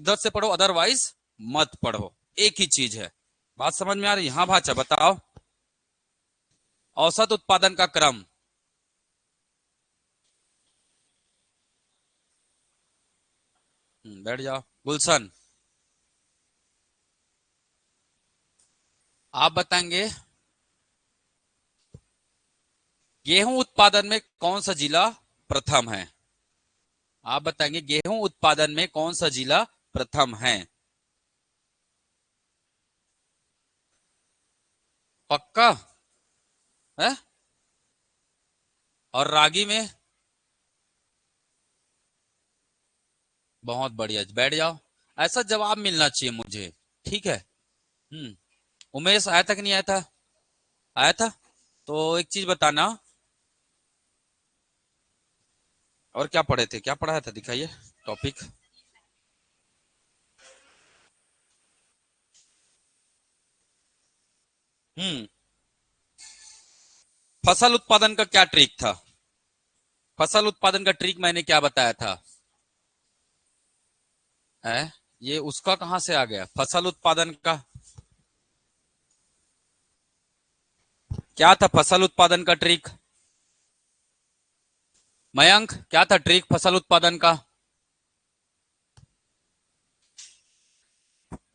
शिद्दत से पढ़ो, अदरवाइज मत पढ़ो, एक ही चीज है। बात समझ में आ रही? हाँ भाचा बताओ। औसत उत्पादन का क्रम। बैठ जाओ। गुलशन, आप बताएंगे गेहूं उत्पादन में कौन सा जिला प्रथम है? आप बताएंगे गेहूं उत्पादन में कौन सा जिला प्रथम है? पक्का है? और रागी में? बहुत बढ़िया, बैठ जाओ। ऐसा जवाब मिलना चाहिए मुझे, ठीक है। उमेश आया था कि नहीं आया था? आया था। तो एक चीज बताना, और क्या पढ़े थे, क्या पढ़ाया था, दिखाइए टॉपिक। हम्म फसल उत्पादन का क्या ट्रिक था? फसल उत्पादन का ट्रिक मैंने क्या बताया था? है, ये उसका कहां से आ गया फसल उत्पादन का? क्या था फसल उत्पादन का ट्रिक? मयंक, क्या था ट्रिक फसल उत्पादन का?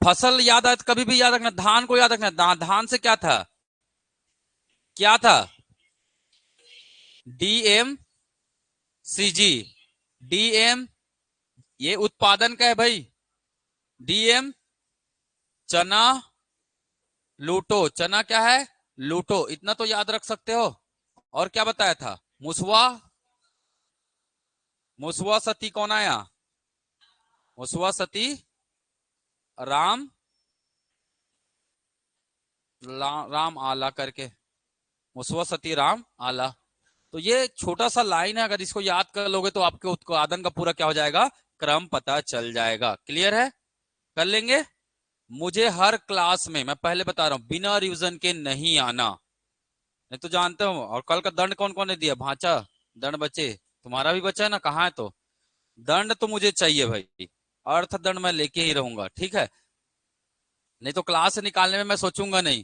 फसल याद आए तो कभी भी याद रखना, धान को याद रखना। धान से क्या था? क्या था? DM CG. डीएम, ये उत्पादन का है भाई। डीएम चना लूटो, चना क्या है? लूटो, इतना तो याद रख सकते हो। और क्या बताया था? मुसवा, मुसवा सती कौन आया? मुसवा सती राम, राम आला करके, मुसवा सती राम आला। तो ये छोटा सा लाइन है, अगर इसको याद कर लोगे तो आपके उत्पादन का पूरा क्या हो जाएगा, क्रम पता चल जाएगा। क्लियर है? कर लेंगे। मुझे हर क्लास में, मैं पहले बता रहा हूं, बिना रिवीजन के नहीं आना, नहीं तो जानते हो। और कल का दंड कौन कौन ने दिया? भांचा, दंड बचे, तुम्हारा भी बचा है ना, कहाँ है? तो दंड तो मुझे चाहिए भाई, अर्थ दंड मैं लेके ही रहूंगा, ठीक है। नहीं तो क्लास से निकालने में मैं सोचूंगा नहीं।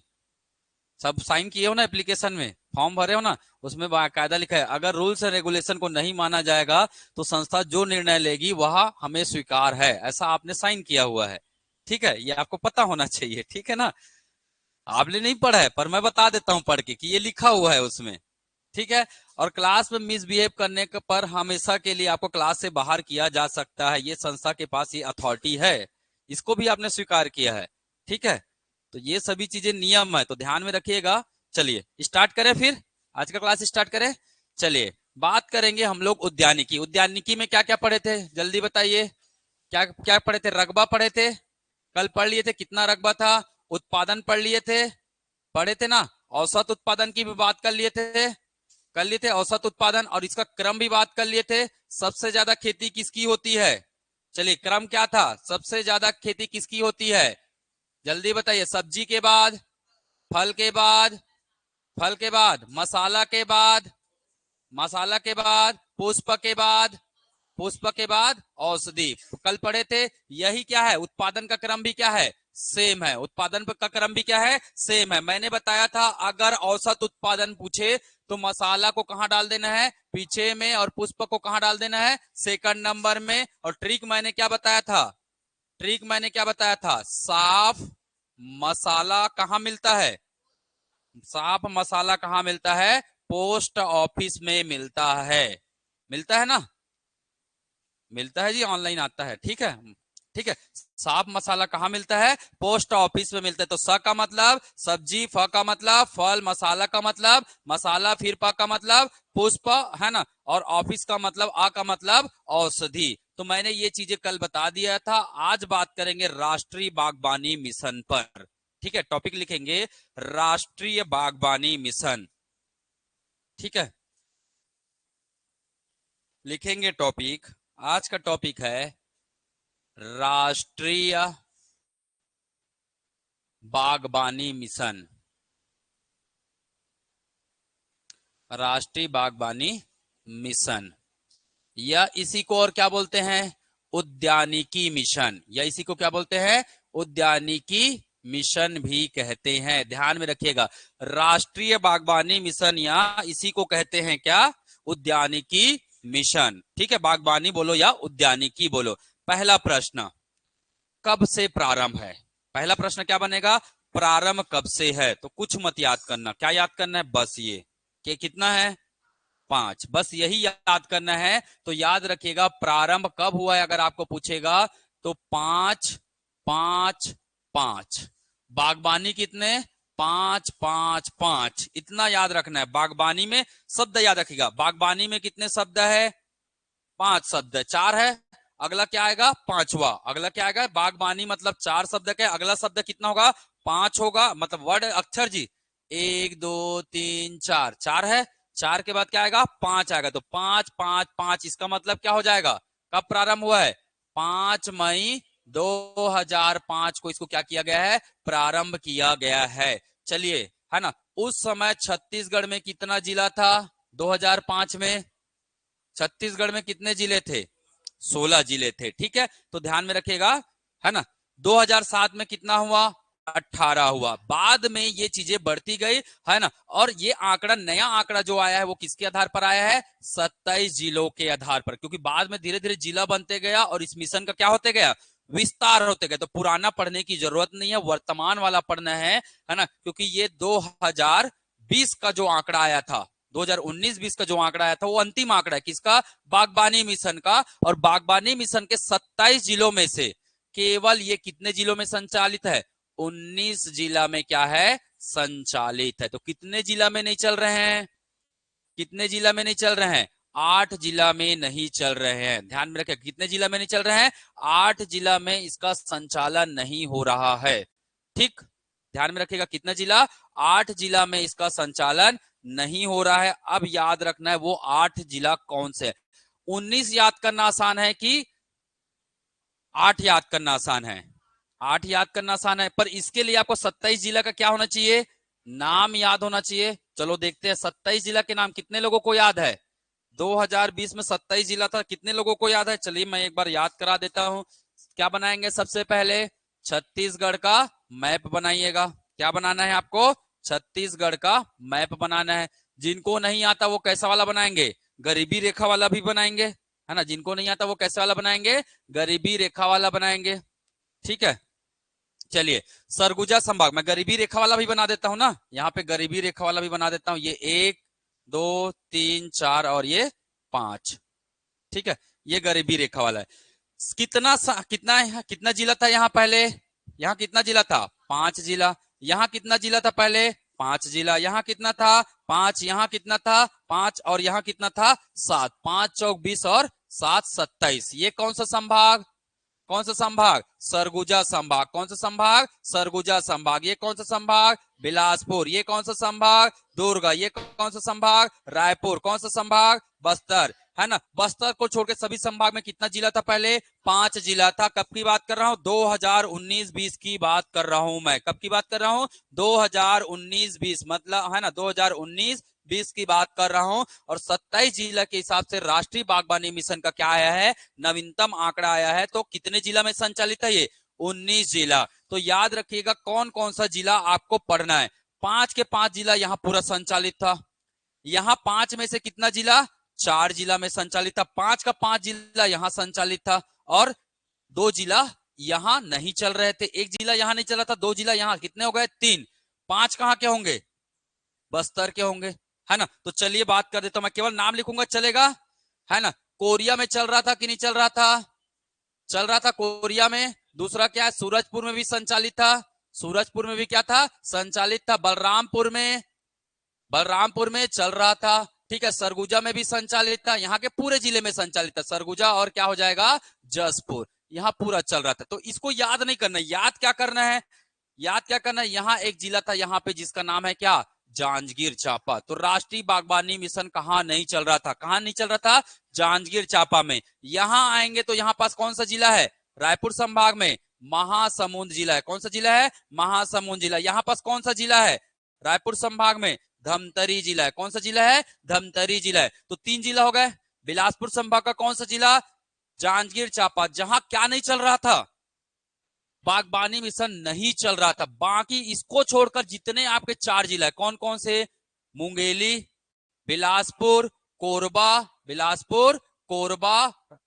सब साइन किए हो ना एप्लीकेशन में, फॉर्म भरे हो ना, उसमें बाकायदा लिखा है अगर रूल्स एंड रेगुलेशन को नहीं माना जाएगा तो संस्था जो निर्णय लेगी वह हमें स्वीकार है, ऐसा आपने साइन किया हुआ है, ठीक है। ये आपको पता होना चाहिए, ठीक है ना। आपने नहीं पढ़ा है पर मैं बता देता हूं पढ़ के कि ये लिखा हुआ है उसमें, ठीक है। और क्लास में मिसबिहेव करने पर हमेशा के लिए आपको क्लास से बाहर किया जा सकता है, ये संस्था के पास ये अथॉरिटी है, इसको भी आपने स्वीकार किया है, ठीक है। तो ये सभी चीजें नियम है, तो ध्यान में रखिएगा। चलिए स्टार्ट करें फिर, आज का क्लास स्टार्ट करें। चलिए बात करेंगे हम लोग उद्यानिकी। उद्यानिकी में क्या क्या पढ़े थे जल्दी बताइए? क्या क्या पढ़े थे? रकबा पढ़े थे, कल पढ़ लिए थे, कितना रकबा था। उत्पादन पढ़ लिए थे, पढ़े थे ना। औसत उत्पादन की भी बात कर लिए थे औसत उत्पादन, और इसका क्रम भी बात कर लिए थे। सबसे ज्यादा खेती किसकी होती है? चलिए क्रम क्या था, सबसे ज्यादा खेती किसकी होती है? जल्दी बताइए। सब्जी के बाद, फल के बाद, फल के बाद मसाला के बाद, मसाला के बाद पुष्प के बाद, पुष्प के बाद औषधि। कल पढ़े थे। यही क्या है, उत्पादन का क्रम भी क्या है, सेम है। उत्पादन का क्रम भी क्या है, सेम है। मैंने बताया था अगर औसत उत्पादन पूछे तो मसाला को कहां डाल देना है, पीछे में, और पुष्प को कहां डाल देना है, सेकंड नंबर में। और ट्रिक मैंने क्या बताया था? ट्रिक मैंने क्या बताया था? साफ मसाला कहां मिलता है? साफ मसाला कहां मिलता है? पोस्ट ऑफिस में मिलता है। मिलता है ना? मिलता है जी, ऑनलाइन आता है, ठीक है। ठीक है। साफ मसाला कहां मिलता है? पोस्ट ऑफिस में मिलता है। तो स का मतलब सब्जी, फ का मतलब फल, मसाला का मतलब मसाला, फिर प का मतलब पुष्प, है ना, और ऑफिस का मतलब आ का मतलब औषधि। तो मैंने ये चीजें कल बता दिया था। आज बात करेंगे राष्ट्रीय बागबानी मिशन पर, ठीक है। टॉपिक लिखेंगे राष्ट्रीय बागबानी मिशन, ठीक है। लिखेंगे टॉपिक, आज का टॉपिक है राष्ट्रीय बागबानी मिशन। राष्ट्रीय बागबानी मिशन, या इसी को और क्या बोलते हैं, उद्यानिकी मिशन, या इसी को क्या बोलते हैं, उद्यानिकी मिशन भी कहते हैं। ध्यान में रखिएगा, राष्ट्रीय बागवानी मिशन या इसी को कहते हैं क्या, उद्यानिकी मिशन। ठीक है, बागवानी बोलो या उद्यानिकी बोलो। पहला प्रश्न, कब से प्रारंभ है? पहला प्रश्न क्या बनेगा, प्रारंभ कब से है? तो कुछ मत याद करना, क्या याद करना है, बस ये कि कितना है, 5, बस यही याद करना है। तो याद रखिएगा प्रारंभ कब हुआ है अगर आपको पूछेगा तो 5 5 5। बागबानी कितने, 5 5 5, इतना याद रखना है। बागबानी में शब्द याद रखिएगा, बागबानी में कितने शब्द है, 5 शब्द, 4 है। अगला क्या आएगा, पांचवा, अगला क्या आएगा, बागबानी मतलब 4 शब्द का, अगला शब्द कितना होगा, 5 होगा, मतलब वर्ड अक्षर जी, 1 2 3 4, 4 है, 4 के बाद क्या आएगा, 5 आएगा। तो 5 5 5, इसका मतलब क्या हो जाएगा, कब प्रारंभ हुआ है, 5 मई 2005 को इसको क्या किया गया है, प्रारंभ किया गया है। चलिए, है ना, उस समय छत्तीसगढ़ में कितना जिला था 2005 में, छत्तीसगढ़ में कितने जिले थे, 16 जिले थे। ठीक है, तो ध्यान में रखिएगा, है ना। 2007 में कितना हुआ, 18 हुआ। बाद में ये चीजें बढ़ती गई, है ना। और ये आंकड़ा, नया आंकड़ा जो आया है वो किसके आधार पर आया है, 27 जिलों के आधार पर, क्योंकि बाद में धीरे धीरे जिला बनते गया और इस मिशन का क्या होते गया, विस्तार होते गए। तो पुराना पढ़ने की जरूरत नहीं है, वर्तमान वाला पढ़ना है ना, क्योंकि ये 2020 का जो आंकड़ा आया था, 2019-20 का जो आंकड़ा आया था वो अंतिम आंकड़ा है किसका, बागबानी मिशन का। और बागबानी मिशन के 27 जिलों में से केवल ये कितने जिलों में संचालित है, 19 जिला में क्या है, संचालित है। तो कितने जिला में नहीं चल रहे हैं, कितने जिला में नहीं चल रहे हैं, 8 जिला में नहीं चल रहे हैं। ध्यान में रखें, कितने जिला में नहीं चल रहे हैं, 8 जिला में इसका संचालन नहीं हो रहा है। ठीक, ध्यान में रखिएगा, कितना जिला, 8 जिला में इसका संचालन नहीं हो रहा है। अब याद रखना है वो 8 जिला कौन से, 19 याद करना आसान है कि 8 याद करना आसान है, 8 याद करना आसान है, पर इसके लिए आपको 27 जिला का क्या होना चाहिए, नाम याद होना चाहिए। चलो देखते हैं 27 जिला के नाम कितने लोगों को याद है, 2020 में 27 जिला था, कितने लोगों को याद है, चलिए मैं एक बार याद करा देता हूं। क्या बनाएंगे, सबसे पहले छत्तीसगढ़ का मैप बनाइएगा। क्या बनाना है आपको, छत्तीसगढ़ का मैप बनाना है। जिनको नहीं आता वो कैसा वाला बनाएंगे, गरीबी रेखा वाला भी बनाएंगे, है ना। जिनको नहीं आता वो कैसे वाला बनाएंगे, गरीबी रेखा वाला बनाएंगे। ठीक है, चलिए सरगुजा संभाग, मैं गरीबी रेखा वाला भी बना देता हूं ना, यहाँ पे गरीबी रेखा वाला भी बना देता हूं। ये 1 2 3 4 और ये 5। ठीक है, ये गरीबी रेखा वाला है। कितना जिला था यहाँ पहले, यहाँ कितना जिला था, 5 जिला। यहाँ कितना जिला था पहले, 5 जिला। यहाँ कितना था, 5। यहाँ कितना था, 5। और यहाँ कितना था, 7। 5 चौक 20 और 7 27। ये कौन सा संभाग, कौन सा संभाग, सरगुजा संभाग। कौन सा संभाग, सरगुजा संभाग। ये कौन सा संभाग, बिलासपुर। ये कौन सा संभाग, दुर्ग। ये कौन सा संभाग, रायपुर। कौन सा संभाग, बस्तर, है ना। बस्तर को छोड़ के सभी संभाग में कितना जिला था पहले, 5 जिला था। कब की बात कर रहा हूं, 2019-20 की बात कर रहा हूं मैं। कब की बात कर रहा हूं, 2019-20, मतलब है ना 2019-20 की बात कर रहा हूं। और 27 जिला के हिसाब से राष्ट्रीय बागबानी मिशन का क्या आया है, नवीनतम आंकड़ा आया है। तो कितने जिला में संचालित है ये, 19 जिला। तो याद रखिएगा कौन कौन सा जिला आपको पढ़ना है। 5 के 5 जिला यहाँ पूरा संचालित था। यहाँ 5 में से कितना जिला, 4 जिला में संचालित था। 5 का 5 जिला यहाँ संचालित था और 2 जिला यहाँ नहीं चल रहे थे। 1 जिला यहाँ नहीं चला था, 2 जिला यहाँ, कितने हो गए, 3। 5 कहाँ के होंगे, बस्तर के होंगे, है ना। तो चलिए बात कर देता हूं, मैं केवल नाम लिखूंगा चलेगा, है ना। कोरिया में चल रहा था कि नहीं चल रहा था, चल रहा था कोरिया में। दूसरा क्या है, सूरजपुर में भी संचालित था, सूरजपुर में भी क्या था, संचालित था। बलरामपुर में, बलरामपुर में चल रहा था। ठीक है, सरगुजा में भी संचालित था। यहाँ के पूरे जिले में संचालित था, सरगुजा और क्या हो जाएगा, जसपुर। यहाँ पूरा चल रहा था। तो इसको याद नहीं करना, याद क्या करना है, याद क्या करना है, यहाँ एक जिला था यहाँ पे जिसका नाम है क्या, जांजगीर चांपा। तो राष्ट्रीय बागबानी मिशन कहाँ नहीं चल रहा था, कहाँ नहीं चल रहा था, जांजगीर चांपा में। यहाँ आएंगे तो यहाँ पास कौन सा जिला है, रायपुर संभाग में महासमुंद जिला है। कौन सा जिला है, महासमुंद जिला। यहाँ पास कौन सा जिला है, रायपुर संभाग में धमतरी जिला है। कौन सा जिला है, धमतरी जिला है। तो 3 जिला हो गए। बिलासपुर संभाग का कौन सा जिला, जांजगीर चांपा, जहां क्या नहीं चल रहा था, बागबानी मिशन नहीं चल रहा था। बाकी इसको छोड़कर जितने आपके 4 जिला है, कौन कौन से, मुंगेली, बिलासपुर, कोरबा, बिलासपुर, कोरबा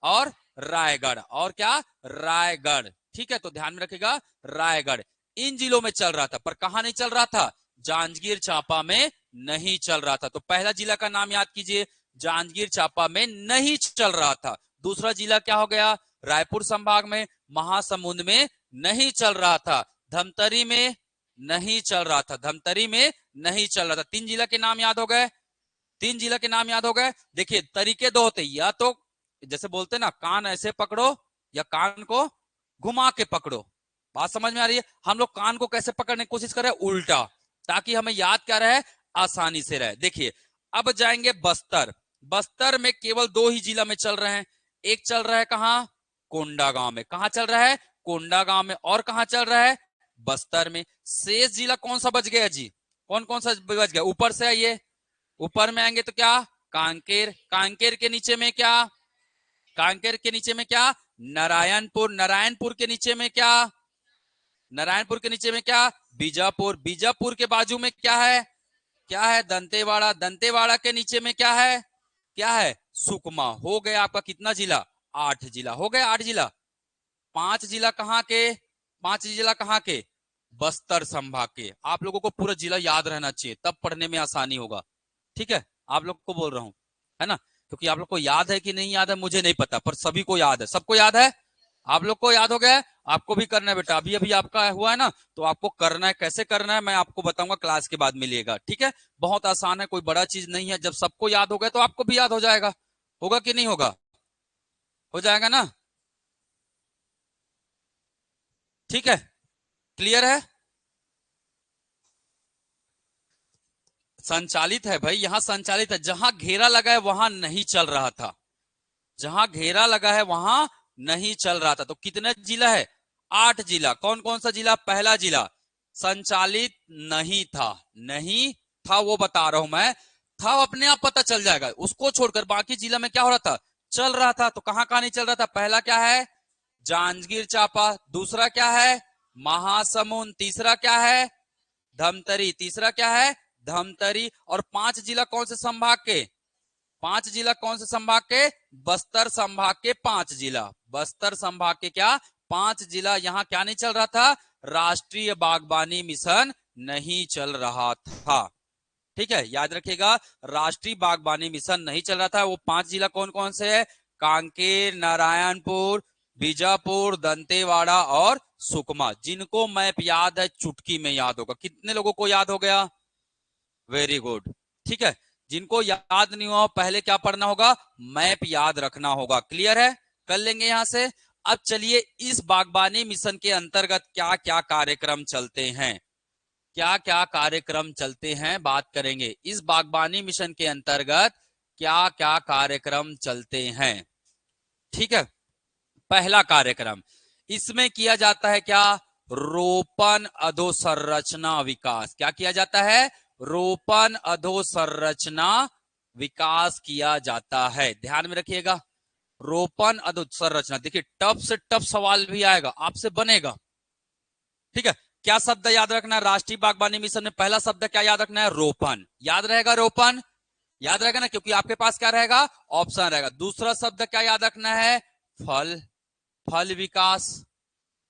और रायगढ़, और क्या, रायगढ़। ठीक है, तो ध्यान में रखिएगा, रायगढ़, इन जिलों में चल रहा था, पर कहां नहीं चल रहा था, जांजगीर चांपा में नहीं चल रहा था। तो पहला जिला का नाम याद कीजिए, जांजगीर चांपा में नहीं चल रहा था। दूसरा जिला क्या हो गया, रायपुर संभाग में, महासमुंद में नहीं चल रहा था, धमतरी में नहीं चल रहा था, धमतरी में नहीं चल रहा था। 3 जिला के नाम याद हो गए, 3 जिला के नाम याद हो गए। देखिए तरीके 2 होते, या तो जैसे बोलते ना, कान ऐसे पकड़ो या कान को घुमा के पकड़ो। बात समझ में आ रही है? हम लोग कान को कैसे पकड़ने की कोशिश कर रहे हैं, उल्टा, ताकि हमें याद क्या रहे, आसानी से रहे। देखिए अब जाएंगे बस्तर। बस्तर में केवल 2 ही जिला में चल रहे हैं। एक चल रहा है कहां, कोंडागांव में। कहां चल रहा है, कोंडागांव में। और कहां चल रहा है, बस्तर में। शेष जिला कौन सा बच गया जी, कौन कौन सा बच गया, ऊपर से आइए, ऊपर में आएंगे तो क्या, कांकेर। कांकेर के नीचे में क्या, कांकेर के नीचे में क्या, नारायणपुर। नारायणपुर के नीचे में क्या, नारायणपुर के नीचे में क्या, बीजापुर। बीजापुर के बाजू में क्या है, क्या है, दंतेवाड़ा। दंतेवाड़ा के नीचे में क्या है, क्या है, सुकमा। हो गया आपका कितना जिला, 8 जिला हो गए, 8 जिला। 5 जिला कहाँ के, 5 जिला कहाँ के, बस्तर संभाग के। आप लोगों को पूरा जिला याद रहना चाहिए, तब पढ़ने में आसानी होगा। ठीक है, आप लोग को बोल रहा हूं, है ना, क्योंकि आप लोग को याद है कि नहीं याद है मुझे नहीं पता, पर सभी को याद है, सबको याद है। आप लोग को याद हो गया है, आपको भी करना है बेटा। अभी अभी आपका हुआ है ना, तो आपको करना है। कैसे करना है मैं आपको बताऊंगा, क्लास के बाद मिलिएगा। ठीक है, बहुत आसान है, कोई बड़ा चीज नहीं है। जब सबको याद हो गया तो आपको भी याद हो जाएगा। होगा कि नहीं होगा, हो जाएगा ना। ठीक है, क्लियर है, संचालित है भाई, यहां संचालित है। जहां घेरा लगा है वहां नहीं चल रहा था, जहां घेरा लगा है वहां नहीं चल रहा था। तो कितने जिला है, 8 जिला। कौन कौन सा जिला, पहला जिला संचालित नहीं था, नहीं था वो बता रहा हूं मैं, था अपने आप पता चल जाएगा। उसको छोड़कर बाकी जिला में क्या हो रहा था, चल रहा था। तो कहां कहां नहीं चल रहा था, पहला क्या है, जांजगीर चांपा। दूसरा क्या है, महासमुंद। तीसरा क्या है, धमतरी। तीसरा क्या है, धमतरी। और 5 जिला कौन से संभाग के, 5 जिला कौन से संभाग के, बस्तर संभाग के 5 जिला। बस्तर संभाग के क्या, 5 जिला। यहां क्या नहीं चल रहा था, राष्ट्रीय बागबानी मिशन नहीं चल रहा था। ठीक है, याद रखिएगा, राष्ट्रीय बागबानी मिशन नहीं चल रहा था। वो 5 जिला कौन कौन से है, कांकेर, नारायणपुर, बीजापुर, दंतेवाड़ा और सुकमा। जिनको मैप याद है चुटकी में याद होगा। कितने लोगों को याद हो गया, वेरी गुड। ठीक है, जिनको याद नहीं हुआ पहले क्या पढ़ना होगा, मैप याद रखना होगा। क्लियर है, कर लेंगे यहां से। अब चलिए इस बागबानी मिशन के अंतर्गत क्या क्या कार्यक्रम चलते हैं, क्या क्या कार्यक्रम चलते हैं, बात करेंगे। इस बागबानी मिशन के अंतर्गत क्या क्या कार्यक्रम चलते हैं। ठीक है, पहला कार्यक्रम इसमें किया जाता है क्या, रोपण अधोसंरचना विकास। क्या किया जाता है, रोपण अधोसंरचना विकास किया जाता है। ध्यान में रखिएगा, रोपण अधोसंरचना। देखिए टफ से टफ सवाल भी आएगा, आपसे बनेगा। ठीक है, क्या शब्द याद रखना है, राष्ट्रीय बागबानी मिशन में पहला शब्द क्या याद रखना है, रोपण। याद रहेगा, रोपण याद रहेगा ना, क्योंकि आपके पास क्या रहेगा, ऑप्शन रहेगा। दूसरा शब्द क्या याद रखना है, फल, फल विकास।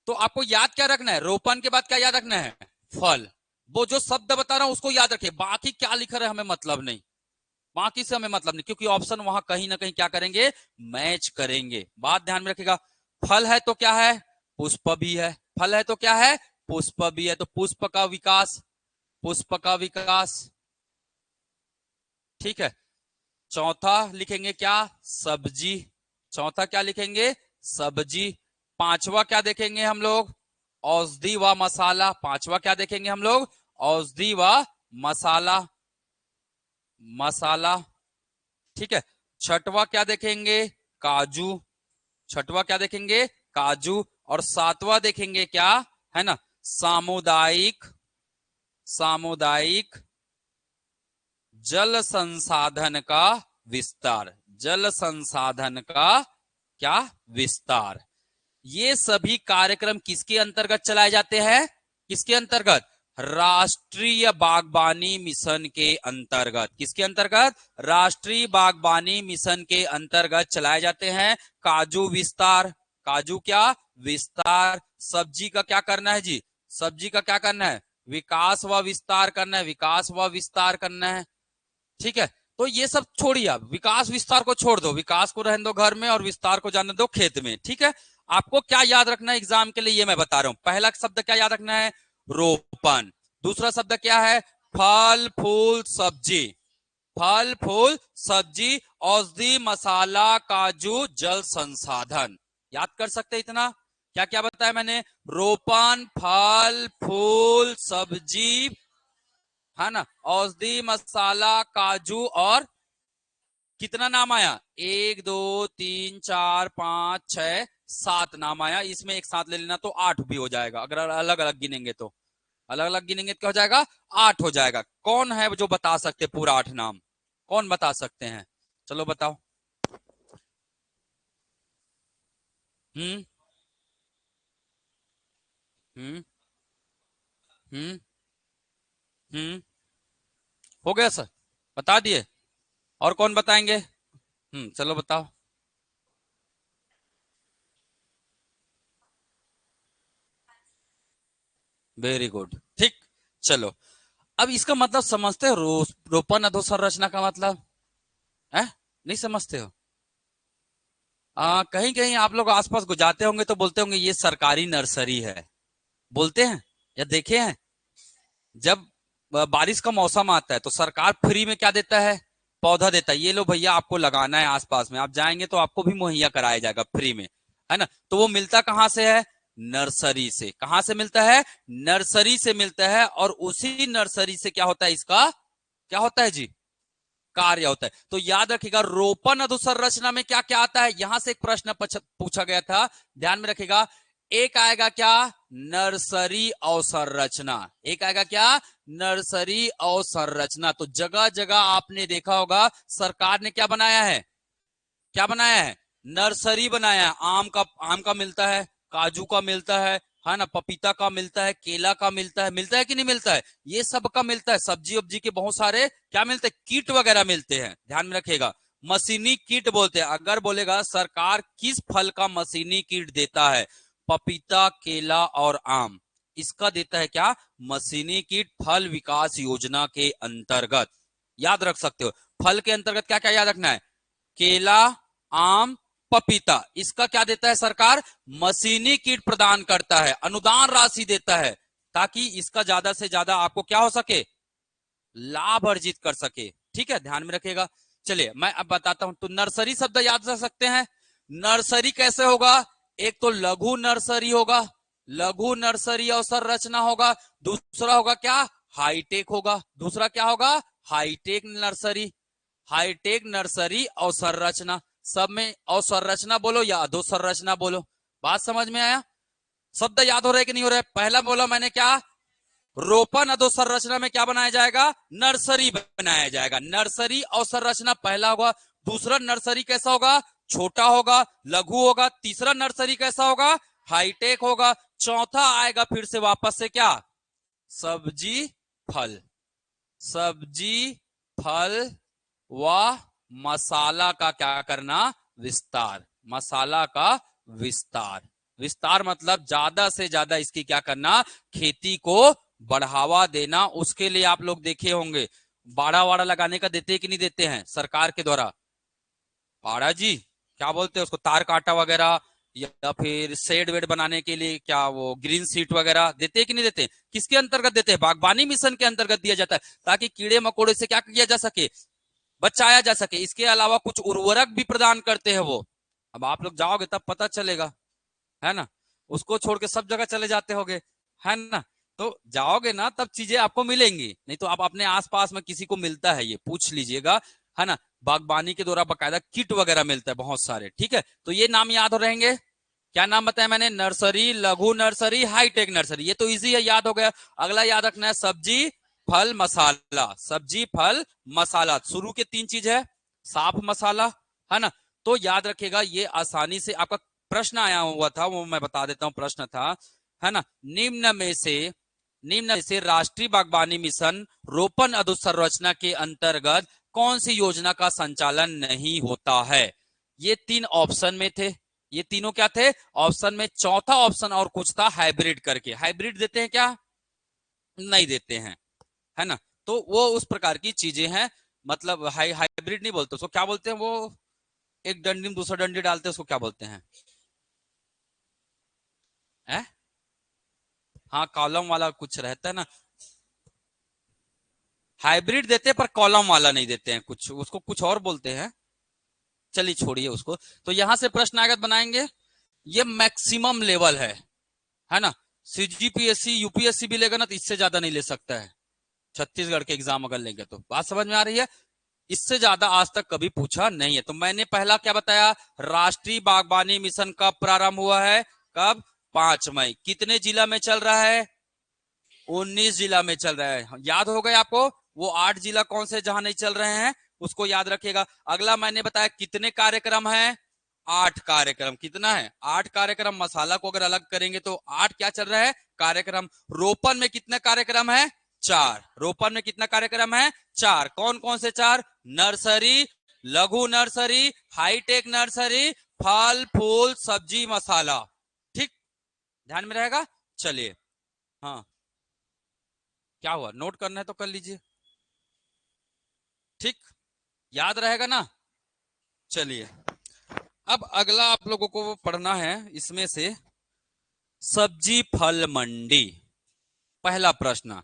तो आपको याद क्या रखना है, रोपण के बाद क्या याद रखना है, फल। वो जो शब्द बता रहा हूं उसको याद रखिए, बाकी क्या लिख रहे हैं हमें मतलब नहीं, बाकी से हमें मतलब नहीं, क्योंकि ऑप्शन वहां कहीं ना कहीं क्या करेंगे, मैच करेंगे। बात ध्यान में रखिएगा। फल है तो क्या है, पुष्प भी है। फल है तो क्या है, पुष्प भी है। तो पुष्प का विकास, पुष्प का विकास। ठीक है, चौथा लिखेंगे क्या, सब्जी। चौथा क्या लिखेंगे, सब्जी। पांचवा क्या देखेंगे हम लोग, औषधि व मसाला। पांचवा क्या देखेंगे हम लोग, औषधि व मसाला, मसाला। ठीक है, छठवा क्या देखेंगे, काजू। छठवा क्या देखेंगे, काजू। और सातवां देखेंगे क्या, है ना, सामुदायिक, सामुदायिक जल संसाधन का विस्तार, जल संसाधन का क्या? विस्तार। ये सभी कार्यक्रम किसके अंतर्गत चलाए जाते हैं? किसके अंतर्गत? राष्ट्रीय बागबानी मिशन के अंतर्गत। किसके अंतर्गत? राष्ट्रीय बागबानी मिशन के अंतर्गत चलाए जाते हैं। काजू विस्तार, काजू क्या? विस्तार। सब्जी का क्या करना है जी? सब्जी का क्या करना है? विकास व विस्तार करना है, विकास व विस्तार करना है। ठीक है, तो ये सब छोड़िए, आप विकास विस्तार को छोड़ दो, विकास को रहने दो घर में और विस्तार को जाने दो खेत में। ठीक है, आपको क्या याद रखना है एग्जाम के लिए ये मैं बता रहा हूं। पहला शब्द क्या याद रखना है? रोपण। दूसरा शब्द क्या है? फल फूल सब्जी। फल फूल सब्जी, औषधि मसाला काजू जल संसाधन। याद कर सकते इतना? क्या क्या बताया मैंने? रोपण, फल फूल सब्जी, है ना, औषधि मसाला काजू, और कितना नाम आया? 1 2 3 4 5 6 7 नाम आया। इसमें एक साथ ले लेना तो 8 भी हो जाएगा। अगर अलग अलग गिनेंगे तो, अलग अलग गिनेंगे तो क्या हो जाएगा? 8 हो जाएगा। कौन है जो बता सकते पूरा 8 नाम? कौन बता सकते हैं? चलो बताओ। हम्म हम्म हम्म हम्म हो गया सर, बता दिए। और कौन बताएंगे? चलो बताओ। वेरी गुड, ठीक। चलो, अब इसका मतलब समझते हो? रोपण अधोसंरचना का मतलब है? नहीं समझते हो? कहीं कहीं आप लोग आसपास गुजारते होंगे तो बोलते होंगे ये सरकारी नर्सरी है, बोलते हैं या देखे हैं? जब बारिश का मौसम आता है तो सरकार फ्री में क्या देता है? पौधा देता है। ये लो भैया, आपको लगाना है आसपास में, आप जाएंगे तो आपको भी मुहैया कराया जाएगा फ्री में, है ना। तो वो मिलता कहाँ से है? नर्सरी से। कहां से मिलता है? नर्सरी से मिलता है। और उसी नर्सरी से क्या होता है? इसका क्या होता है जी? कार्य होता है। तो याद रखिएगा, रोपण अधोसंरचना में क्या क्या आता है? यहां से एक प्रश्न पूछा गया था, ध्यान में रखिएगा। एक आएगा क्या? नर्सरी अवसंरचना। एक आएगा क्या? नर्सरी अवसंरचना। तो जगह जगह आपने देखा होगा सरकार ने क्या बनाया है? क्या बनाया है? नर्सरी बनाया है। आम का मिलता है, काजू का मिलता है ना, पपीता का मिलता है, केला का मिलता है कि नहीं मिलता है? ये सब का मिलता है। सब्जी वब्जी के बहुत सारे क्या मिलते हैं? किट वगैरह मिलते हैं। ध्यान में रखिएगा, मशीनी किट बोलते हैं। अगर बोलेगा सरकार किस फल का मशीनी किट देता है? पपीता, केला और आम, इसका देता है क्या? मशीनी किट, फल विकास योजना के अंतर्गत। याद रख सकते हो। फल के अंतर्गत क्या क्या याद रखना है? केला, आम, पपीता, इसका क्या देता है सरकार? मशीनी किट प्रदान करता है, अनुदान राशि देता है, ताकि इसका ज्यादा से ज्यादा आपको क्या हो सके? लाभ अर्जित कर सके। ठीक है, ध्यान में रखिएगा। चलिए मैं अब बताता हूं। तो नर्सरी शब्द याद रख सकते हैं। नर्सरी कैसे होगा? एक तो लघु नर्सरी होगा, लघु नर्सरी अवसंरचना होगा। दूसरा होगा क्या? हाईटेक होगा। दूसरा क्या होगा? Hi tech nursery. हाईटेक नर्सरी अवसंरचना। सब में अवसंरचना बोलो या अधोसंरचना बोलो। बात समझ में आया? शब्द याद हो रहे कि नहीं हो रहे? पहला बोला मैंने क्या? रोपण अधोसंरचना में क्या बनाया जाएगा? नर्सरी बनाया जाएगा। नर्सरी अवसंरचना पहला होगा। दूसरा नर्सरी कैसा होगा? छोटा होगा, लघु होगा। तीसरा नर्सरी कैसा होगा? हाईटेक होगा। चौथा आएगा फिर से वापस से क्या? सब्जी फल। सब्जी फल व मसाला का क्या करना? विस्तार। मसाला का विस्तार। विस्तार मतलब ज्यादा से ज्यादा इसकी क्या करना? खेती को बढ़ावा देना। उसके लिए आप लोग देखे होंगे बाड़ा वाड़ा लगाने का देते हैं कि नहीं देते हैं सरकार के द्वारा? बाड़ा जी क्या बोलते हैं उसको? तार काटा वगैरह, या फिर शेड वेड बनाने के लिए क्या वो ग्रीन सीट वगैरह देते हैं कि नहीं देते? किसके अंतर्गत देते हैं? बागबानी मिशन के अंतर्गत दिया जाता है, ताकि कीड़े मकोड़े से क्या किया जा सके? बचाया जा सके। इसके अलावा कुछ उर्वरक भी प्रदान करते हैं वो। अब आप लोग जाओगे तब पता चलेगा, है ना। उसको छोड़ के सब जगह चले जाते होगे, है ना। तो जाओगे ना तब चीजें आपको मिलेंगी, नहीं तो आप अपने आसपास में किसी को मिलता है ये पूछ लीजिएगा, है ना। बागबानी के द्वारा बकायदा किट वगैरह मिलता है बहुत सारे। ठीक है, तो ये नाम याद हो रहेंगे। क्या नाम बताया मैंने? नर्सरी, लघु नर्सरी, हाईटेक नर्सरी। ये तो इजी है, याद हो गया। अगला याद रखना है सब्जी फल मसाला। सब्जी फल मसाला, शुरू के 3 चीज है। साफ मसाला, है ना, तो याद रखिएगा ये आसानी से आपका प्रश्न आया हुआ था, वो मैं बता देता हूं। प्रश्न था, है ना, निम्न में से राष्ट्रीय बागवानी मिशन रोपण अधोसंरचना के अंतर्गत कौन सी योजना का संचालन नहीं होता है? ये 3 ऑप्शन में थे। ये तीनों क्या थे ऑप्शन में? चौथा ऑप्शन और कुछ था हाइब्रिड करके। हाइब्रिड देते हैं क्या? नहीं देते हैं, है ना। तो वो उस प्रकार की चीजें हैं। मतलब हाइब्रिड नहीं बोलते उसको, क्या बोलते हैं वो? एक डंडी में दूसरा डंडी डालते हैं, उसको क्या बोलते हैं? है? हाँ, कॉलम वाला कुछ रहता है ना। हाइब्रिड देते हैं पर कॉलम वाला नहीं देते हैं, कुछ उसको कुछ और बोलते हैं। चलिए छोड़िए उसको। तो यहां से प्रश्न आगत बनाएंगे। ये मैक्सिमम लेवल है ना। सीजीपीएससी यूपीएससी भी लेगा ना तो इससे ज्यादा नहीं ले सकता है। छत्तीसगढ़ के एग्जाम अगर लेंगे तो बात समझ में आ रही है। इससे ज्यादा आज तक कभी पूछा नहीं है। तो मैंने पहला क्या बताया? राष्ट्रीय बागवानी मिशन कब प्रारंभ हुआ है? कब? 5 मई। कितने जिला में चल रहा है? 19 जिला में चल रहा है। याद हो गए आपको? वो 8 जिला कौन से जहां नहीं चल रहे हैं उसको याद रखिएगा। अगला मैंने बताया कितने कार्यक्रम है? 8 कार्यक्रम। कितना है? 8 कार्यक्रम। मसाला को अगर अलग करेंगे तो 8 क्या चल रहा है? कार्यक्रम। रोपण में कितने कार्यक्रम है? 4। रोपण में कितना कार्यक्रम है? 4। कौन कौन से 4? नर्सरी, लघु नर्सरी, हाईटेक नर्सरी, फल फूल सब्जी मसाला। ठीक, ध्यान में रहेगा। चलिए, हाँ, क्या हुआ? नोट करना है तो कर लीजिए। ठीक, याद रहेगा ना। चलिए, अब अगला आप लोगों को पढ़ना है इसमें से सब्जी फल मंडी। पहला प्रश्न,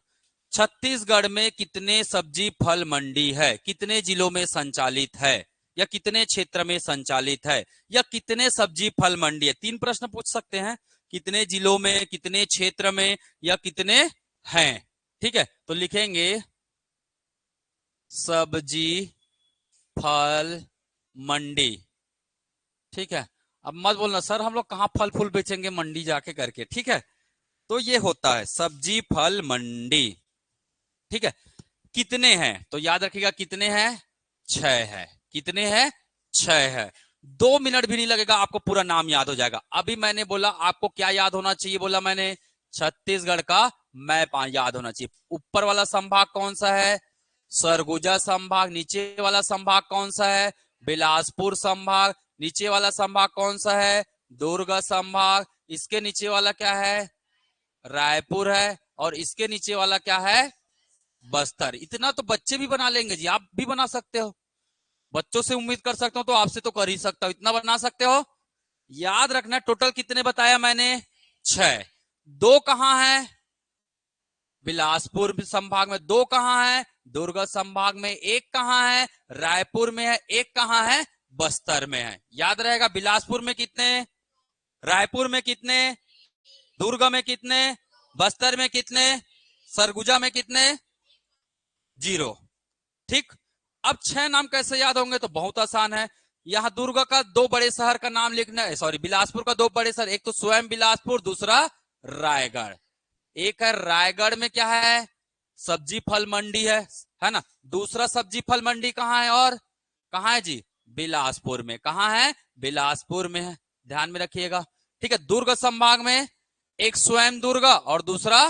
छत्तीसगढ़ में कितने सब्जी फल मंडी है? कितने जिलों में संचालित है, या कितने क्षेत्र में संचालित है, या कितने सब्जी फल मंडी है? 3 प्रश्न पूछ सकते हैं। कितने जिलों में, कितने क्षेत्र में, या कितने हैं। ठीक है, तो लिखेंगे सब्जी फल मंडी। ठीक है, अब मत बोलना सर हम लोग कहाँ फल फूल बेचेंगे मंडी जाके करके। ठीक है, तो ये होता है सब्जी फल मंडी। ठीक है, कितने हैं तो याद रखिएगा कितने हैं? 6 है। कितने हैं? 6 है। 2 मिनट भी नहीं लगेगा, आपको पूरा नाम याद हो जाएगा। अभी मैंने बोला आपको क्या याद होना चाहिए? बोला मैंने छत्तीसगढ़ का मैप याद होना चाहिए। ऊपर वाला संभाग कौन सा है? सरगुजा संभाग। नीचे वाला संभाग कौन सा है? बिलासपुर संभाग। नीचे वाला संभाग कौन सा है? दुर्ग संभाग। इसके नीचे वाला क्या है? रायपुर है। और इसके नीचे वाला क्या है? बस्तर। इतना तो बच्चे भी बना लेंगे जी, आप भी बना सकते हो। बच्चों से उम्मीद कर सकता हूं तो आपसे तो कर ही सकता हूं, इतना बना सकते हो। याद रखना टोटल कितने बताया मैंने? 6। 2 कहां है? बिलासपुर संभाग में 2 कहां है? दुर्ग संभाग में 1 कहां है? रायपुर में है। 1 कहां है? बस्तर में है। याद रहेगा। बिलासपुर में कितने? रायपुर में कितने? दुर्ग में कितने? बस्तर में कितने? सरगुजा में कितने? 0। ठीक, अब 6 नाम कैसे याद होंगे? तो बहुत आसान है। यहां दुर्ग का 2 बड़े शहर का नाम लिखना है, सॉरी बिलासपुर का 2 बड़े शहर, एक तो स्वयं बिलासपुर, दूसरा रायगढ़। एक है रायगढ़ में क्या है? सब्जी फल मंडी है ना। दूसरा सब्जी फल मंडी कहां है? और कहां है जी? बिलासपुर में। कहां है? बिलासपुर में है। ध्यान में रखिएगा। ठीक है, दुर्ग संभाग में एक स्वयं दुर्ग और दूसरा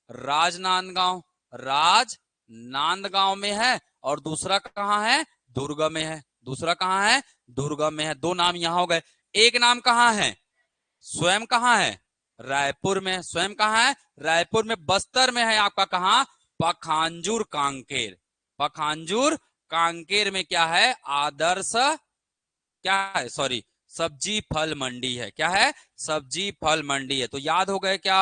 राजनांदगांव। राजनांदगांव में है और दूसरा कहां है? दुर्ग में है। दूसरा कहां है? दुर्ग में है। 2 नाम यहां हो गए। एक नाम कहां है? स्वयं कहां है? रायपुर में। स्वयं कहां है? रायपुर में। बस्तर में है आपका कहां? पखांजूर कांकेर। पखांजूर कांकेर में क्या है? आदर्श क्या है? सॉरी, सब्जी फल मंडी है। क्या है? सब्जी फल मंडी है। तो याद हो गए क्या?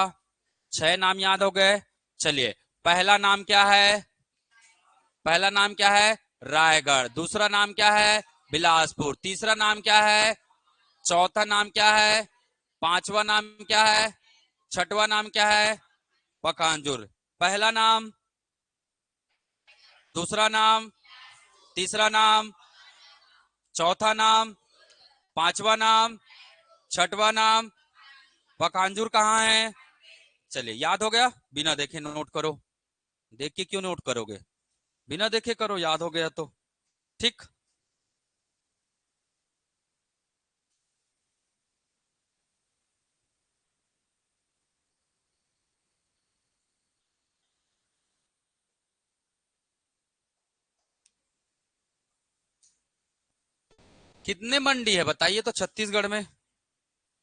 6 नाम याद हो गए। चलिए, पहला नाम क्या है? पहला नाम क्या है? रायगढ़। दूसरा नाम क्या है? बिलासपुर। तीसरा नाम क्या है? चौथा नाम क्या है? पांचवा नाम क्या है? छठवा नाम क्या है? पखांजूर। पहला नाम, दूसरा नाम, तीसरा नाम, चौथा नाम, पांचवा नाम, छठवा नाम। पखांजूर कहाँ है? चलिए, याद हो गया? बिना देखे नोट करो। देख के क्यों नोट करोगे? बिना देखे करो, याद हो गया तो। ठीक, कितने मंडी है बताइए तो छत्तीसगढ़ में?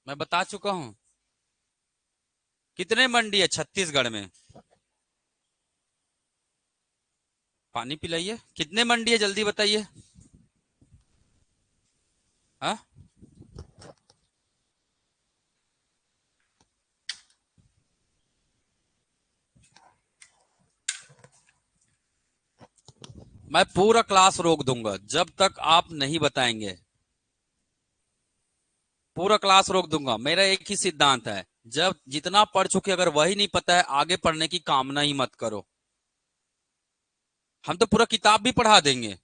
मैं बता चुका हूं। कितने मंडी है छत्तीसगढ़ में? पानी पिलाइए। कितने मंडी है जल्दी बताइए। हाँ, मैं पूरा क्लास रोक दूंगा जब तक आप नहीं बताएंगे। पूरा क्लास रोक दूंगा। मेरा एक ही सिद्धांत है, जब जितना पढ़ चुके अगर वही नहीं पता है आगे पढ़ने की कामना ही मत करो। हम तो पूरा किताब भी पढ़ा देंगे,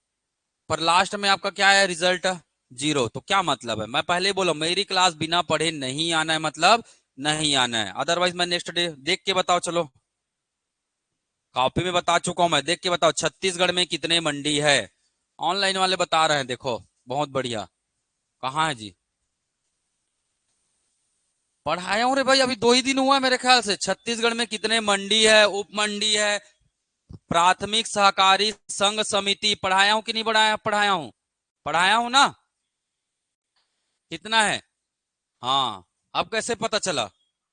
पर लास्ट में आपका क्या है रिजल्ट? जीरो। तो क्या मतलब है? मैं पहले ही बोला मेरी क्लास बिना पढ़े नहीं आना है, मतलब नहीं आना है। अदरवाइज मैं नेक्स्ट डे देख के बताओ। चलो कॉपी में बता चुका हूं मैं, देख के बताओ छत्तीसगढ़ में कितने मंडी है। ऑनलाइन वाले बता रहे हैं, देखो बहुत बढ़िया। कहाँ है जी? पढ़ाया हूं रे भाई, अभी 2 ही दिन हुआ है मेरे ख्याल से। छत्तीसगढ़ में कितने मंडी है, उप मंडी है, प्राथमिक सहकारी संघ समिति पढ़ाया हूं कि नहीं पढ़ाया? पढ़ाया हूं, पढ़ाया हूं ना। कितना है? हाँ। अब कैसे पता चला?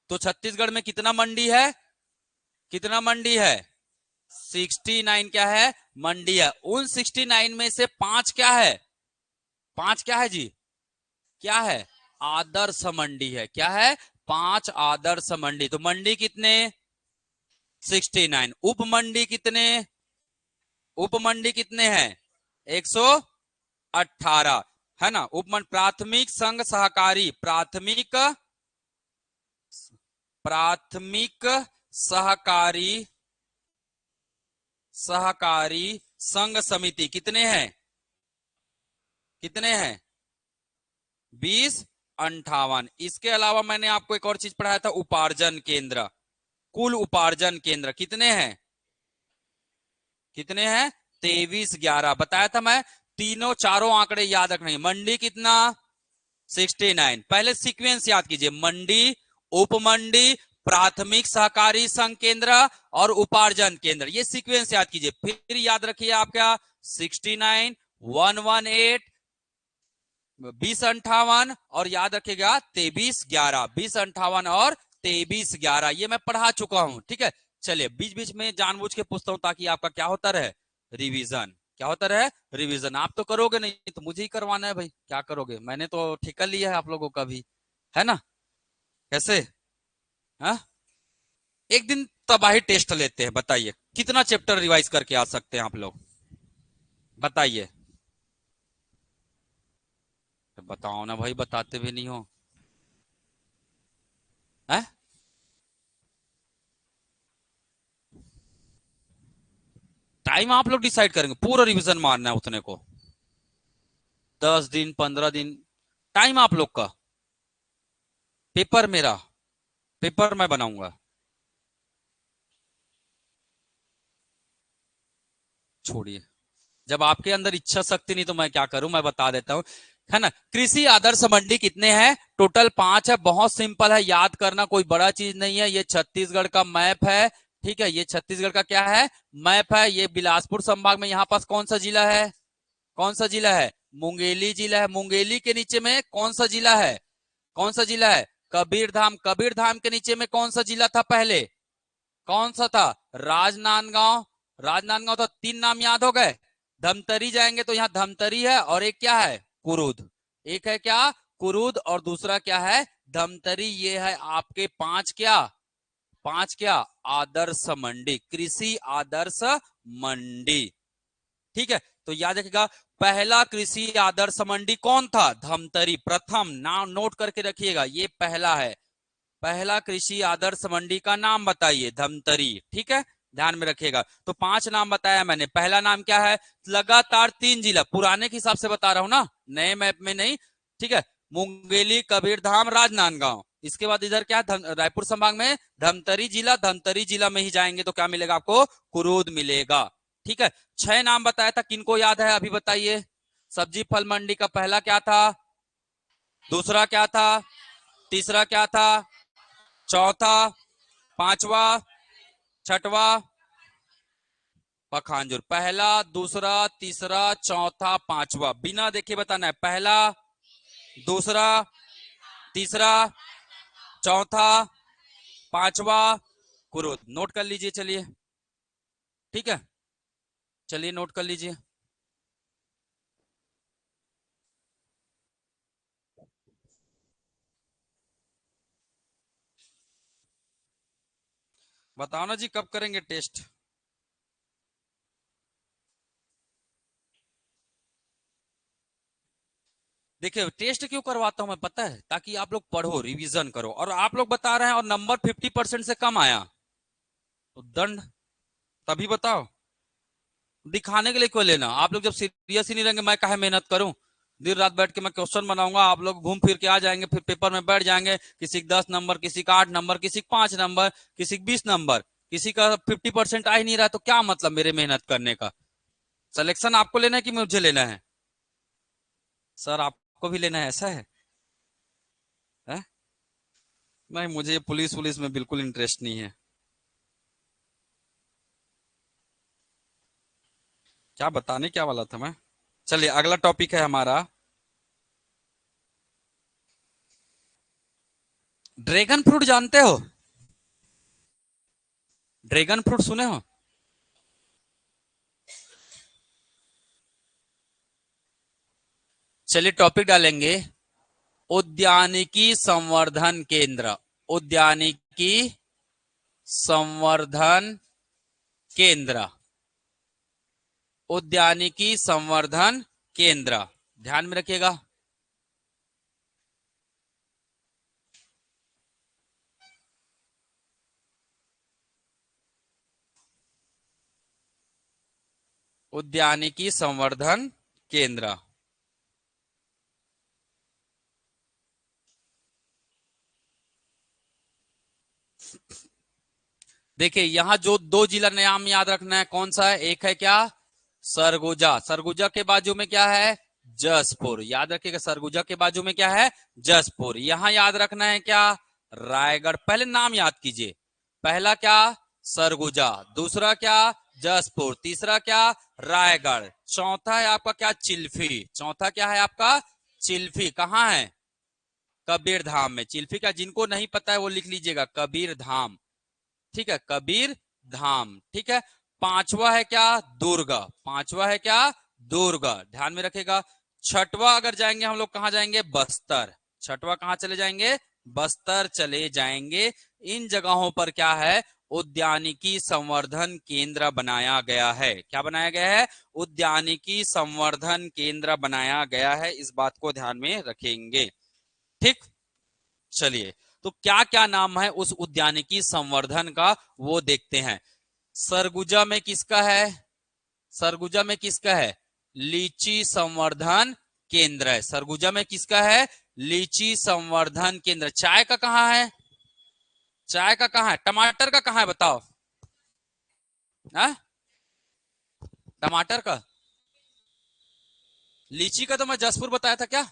तो छत्तीसगढ़ में कितना मंडी है? कितना मंडी है? 69 क्या है? मंडी है। उन 69 में से 5 क्या है? 5 क्या है जी? क्या है? आदर्श मंडी है। क्या है? 5 आदर्श मंडी। तो मंडी कितने? 69। उप मंडी कितने? उप मंडी कितने हैं? 118 है ना। उपमंड प्राथमिक संघ सहकारी, प्राथमिक प्राथमिक सहकारी सहकारी संघ समिति कितने हैं? कितने हैं? 2058। इसके अलावा मैंने आपको एक और चीज पढ़ाया था, उपार्जन केंद्र। कुल उपार्जन केंद्र कितने हैं? कितने हैं? 2311 बताया था मैं। तीनों चारों आंकड़े याद रखने। मंडी कितना? 69। पहले सीक्वेंस याद कीजिए, मंडी, उपमंडी, प्राथमिक सहकारी संघ केंद्र और उपार्जन केंद्र। ये सीक्वेंस याद कीजिए। फिर याद रखिए आपका 69, 118, 2058 और याद रखिएगा 2311। 2058 और 2311 ये मैं पढ़ा चुका हूं। ठीक है, चलिए बीच बीच में जानबूझ के पूछता हूं ताकि आपका क्या होता रहे? रिवीजन। क्या होता रहे? रिवीजन। आप तो करोगे नहीं तो मुझे ही करवाना है भाई, क्या करोगे? मैंने तो ठेका लिया है आप लोगों का भी, है ना। कैसे? हा? एक दिन तबाही टेस्ट लेते हैं, बताइए कितना चैप्टर रिवाइज करके आ सकते हैं आप लोग? बताइए। बताओ ना भाई, बताते भी नहीं हो। है? टाइम आप लोग डिसाइड करेंगे, पूरा रिवीजन मारना है उतने को। 10 दिन 15 दिन टाइम आप लोग का। पेपर मेरा, पेपर मैं बनाऊंगा। छोड़िए, जब आपके अंदर इच्छा शक्ति नहीं तो मैं क्या करूं? मैं बता देता हूं, है ना। कृषि आदर्श मंडी कितने हैं? टोटल 5 है। बहुत सिंपल है, याद करना कोई बड़ा चीज नहीं है। ये छत्तीसगढ़ का मैप है। ठीक है, ये छत्तीसगढ़ का क्या है? मैप है। ये बिलासपुर संभाग में यहाँ पास कौन सा जिला है? कौन सा जिला है? मुंगेली जिला है। मुंगेली के नीचे में कौन सा जिला है? कौन सा जिला है? कबीरधाम। कबीरधाम के नीचे में कौन सा जिला था पहले? कौन सा था? राजनांदगांव। राजनांदगांव। तो 3 नाम याद हो गए। धमतरी जाएंगे तो यहाँ धमतरी है, और एक क्या है? कुरुद। एक है क्या? कुरुद, और दूसरा क्या है? धमतरी। ये है आपके 5 क्या? 5 क्या? आदर्श मंडी, कृषि आदर्श मंडी। ठीक है, तो याद रखिएगा पहला कृषि आदर्श मंडी कौन था? धमतरी। प्रथम नाम नोट करके रखिएगा, ये पहला है। पहला कृषि आदर्श मंडी का नाम बताइए, धमतरी। ठीक है, ध्यान में रखिएगा। तो 5 नाम बताया मैंने। पहला नाम क्या है? लगातार 3 जिला, पुराने के हिसाब से बता रहा हूं ना, नए मैप में नहीं। ठीक है, मुंगेली, कबीरधाम, राजनांदगांव। इसके बाद इधर क्या? रायपुर संभाग में धमतरी जिला। धमतरी जिला में ही जाएंगे तो क्या मिलेगा आपको? कुरूद मिलेगा। ठीक है, 6 नाम बताया था, किनको याद है अभी बताइए? सब्जी फल मंडी का पहला क्या था? दूसरा क्या था? तीसरा क्या था? चौथा? पांचवा? छठवा? पखांजूर। पहला, दूसरा, तीसरा, चौथा, पांचवा, बिना देखे बताना है। पहला, दूसरा, तीसरा, चौथा, पांचवा, कुरुद। नोट कर लीजिए, चलिए ठीक है, चलिए नोट कर लीजिए। बताओ ना जी, कब करेंगे टेस्ट? देखिए टेस्ट क्यों करवाता हूं मैं पता है, ताकि आप लोग पढ़ो, रिवीजन करो, और आप लोग बता रहे हैं और नंबर 50% से कम आया तो दंड, तभी बताओ। दिखाने के लिए क्यों लेना? आप लोग जब सीरियस ही नहीं रहेंगे, मैं काहे मेहनत करूं? दिन रात बैठ के मैं क्वेश्चन बनाऊंगा, आप लोग घूम फिर के आ जाएंगे, फिर पेपर में बैठ जाएंगे, किसी का 10 नंबर, किसी का 8 नंबर, किसी का 5 नंबर, किसी का 20 नंबर, किसी का 50% आ ही नहीं रहा, तो क्या मतलब मेरे मेहनत करने का? सिलेक्शन आपको लेना है कि मुझे लेना है? सर आपको भी लेना है, ऐसा है? नहीं, मुझे पुलिस पुलिस में बिल्कुल इंटरेस्ट नहीं है। क्या बताने क्या वाला था मैं? चलिए अगला टॉपिक है हमारा ड्रैगन फ्रूट। जानते हो? ड्रैगन फ्रूट सुने हो? चलिए टॉपिक डालेंगे, उद्यानिकी संवर्धन केंद्र। उद्यानिकी संवर्धन केंद्र। उद्यानिकी संवर्धन केंद्र, ध्यान में रखिएगा। उद्यानिकी संवर्धन केंद्र। देखिए यहां जो दो जिला नाम याद रखना है, कौन सा है? एक है क्या? सरगुजा। सरगुजा के बाजू में क्या है? जसपुर। याद रखिएगा, सरगुजा के बाजू में क्या है? जसपुर। यहां याद रखना है क्या? रायगढ़। पहले नाम याद कीजिए। पहला क्या? सरगुजा। दूसरा क्या? जसपुर। तीसरा क्या? रायगढ़। चौथा है आपका क्या? चिल्फी। चौथा क्या है आपका? चिल्फी। कहाँ है? कबीर धाम में। चिल्फी का जिनको नहीं पता है वो लिख लीजिएगा, कबीर धाम। ठीक है, कबीर धाम। ठीक है। पांचवा है क्या? दुर्ग। पांचवा है क्या? दुर्ग, ध्यान में रखेगा। छठवा अगर जाएंगे हम लोग, कहां जाएंगे? बस्तर। छठवा कहां चले जाएंगे? बस्तर चले जाएंगे। इन जगहों पर क्या है? उद्यानिकी संवर्धन केंद्र बनाया गया है। क्या बनाया गया है? उद्यानिकी संवर्धन केंद्र बनाया गया है, इस बात को ध्यान में रखेंगे। ठीक, चलिए तो क्या क्या नाम है उस उद्यानिकी संवर्धन का वो देखते हैं। सरगुजा में किसका है? सरगुजा में किसका है? लीची संवर्धन केंद्र है। सरगुजा में किसका है? लीची संवर्धन केंद्र। चाय का कहां है? चाय का कहां है? टमाटर का कहां है बताओ? हा? टमाटर का? लीची का तो मैं जसपुर बताया था क्या?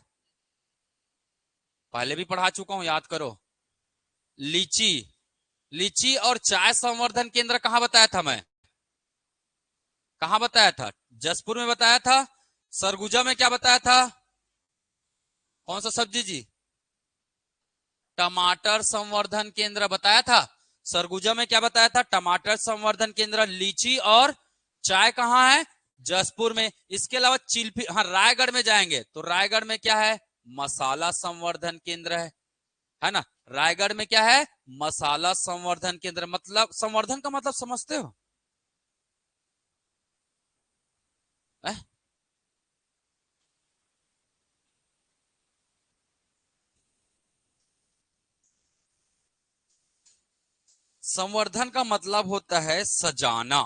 पहले भी पढ़ा चुका हूं, याद करो। लीची, लीची और चाय संवर्धन केंद्र कहां बताया था मैं? कहां बताया था? जसपुर में बताया था। सरगुजा में क्या बताया था? कौन सा सब्जी जी? टमाटर संवर्धन केंद्र बताया था। सरगुजा में क्या बताया था? टमाटर संवर्धन केंद्र। लीची और चाय कहां है? जसपुर में। इसके अलावा चिल्फी, हाँ रायगढ़ में जाएंगे तो रायगढ़ में क्या है? मसाला संवर्धन केंद्र है ना? रायगढ़ में क्या है? मसाला संवर्धन केंद्र। मतलब संवर्धन का मतलब समझते हो? है? संवर्धन का मतलब होता है सजाना।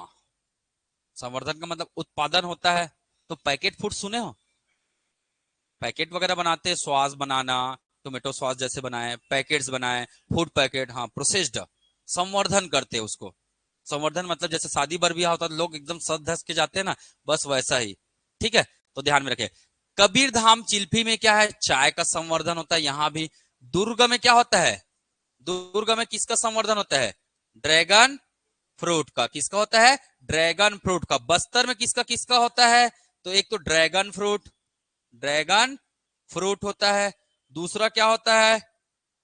संवर्धन का मतलब उत्पादन होता है। तो पैकेट फूड सुने हो? पैकेट वगैरह बनाते हैं, सॉस बनाना, टोमेटो सॉस जैसे बनाए, पैकेट्स बनाए, फूड पैकेट, हाँ प्रोसेस्ड। संवर्धन करते हैं उसको। संवर्धन मतलब जैसे शादी बर ब्याह होता है लोग एकदम सज धस के जाते हैं ना, बस वैसा ही। ठीक है, तो ध्यान में रखे। कबीर धाम चिल्फी में क्या है? चाय का संवर्धन होता है। यहां भी दुर्ग में क्या होता है? दुर्ग में किसका संवर्धन होता है? ड्रैगन फ्रूट का। किसका होता है? ड्रैगन फ्रूट का। बस्तर में किसका किसका होता है? तो एक तो ड्रैगन फ्रूट, ड्रैगन फ्रूट होता है। दूसरा क्या होता है?